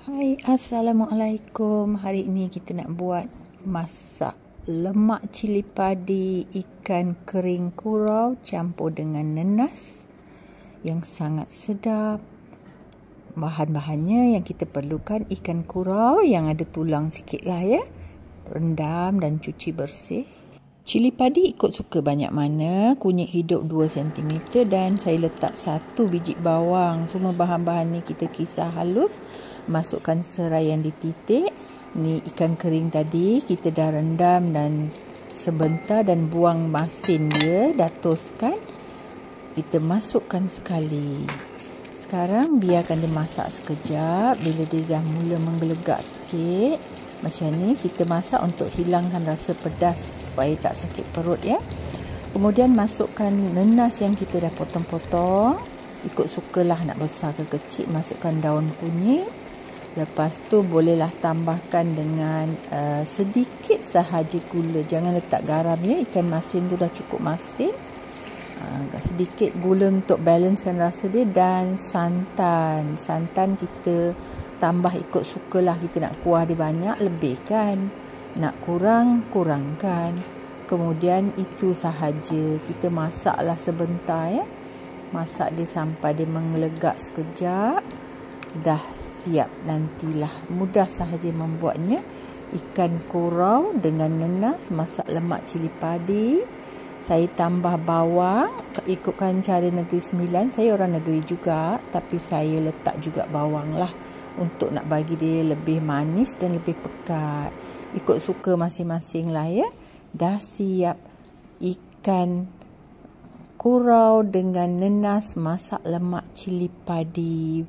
Hai, Assalamualaikum. Hari ini kita nak buat masak lemak cili padi ikan kering kurau campur dengan nenas yang sangat sedap. Bahan-bahannya yang kita perlukan ikan kurau yang ada tulang sikit lah ya. Rendam dan cuci bersih. Cili padi ikut suka banyak mana, kunyit hidup 2 cm dan saya letak 1 biji bawang. Semua bahan-bahan ni kita kisar halus, masukkan serai yang dititik. Ni ikan kering tadi kita dah rendam dan sebentar dan buang masin dia, dah toskan. Kita masukkan sekali. Sekarang biarkan dia masak sekejap. Bila dia dah mula menggelegak sikit macam ni, kita masak untuk hilangkan rasa pedas supaya tak sakit perut ya. Kemudian masukkan nenas yang kita dah potong-potong. Ikut sukalah nak besar ke kecil. Masukkan daun kunyit. Lepas tu bolehlah tambahkan dengan sedikit sahaja gula. Jangan letak garam ya. Ikan masin tu dah cukup masin. Sedikit gula untuk balancekan rasa dia dan santan. Santan kita tambah ikut sukalah, kita nak kuah dia banyak lebihkan, nak kurang kurangkan. Kemudian itu sahaja, kita masaklah sebentar ya. Masak dia sampai dia menggelegak sekejap. Dah siap, nantilah mudah sahaja membuatnya. Ikan kurau dengan nenas, masak lemak cili padi. Saya tambah bawang, ikutkan cara Negeri Sembilan. Saya orang negeri juga, tapi saya letak juga bawang lah untuk nak bagi dia lebih manis dan lebih pekat. Ikut suka masing-masing lah ya. Dah siap ikan kurau dengan nenas masak lemak cili padi.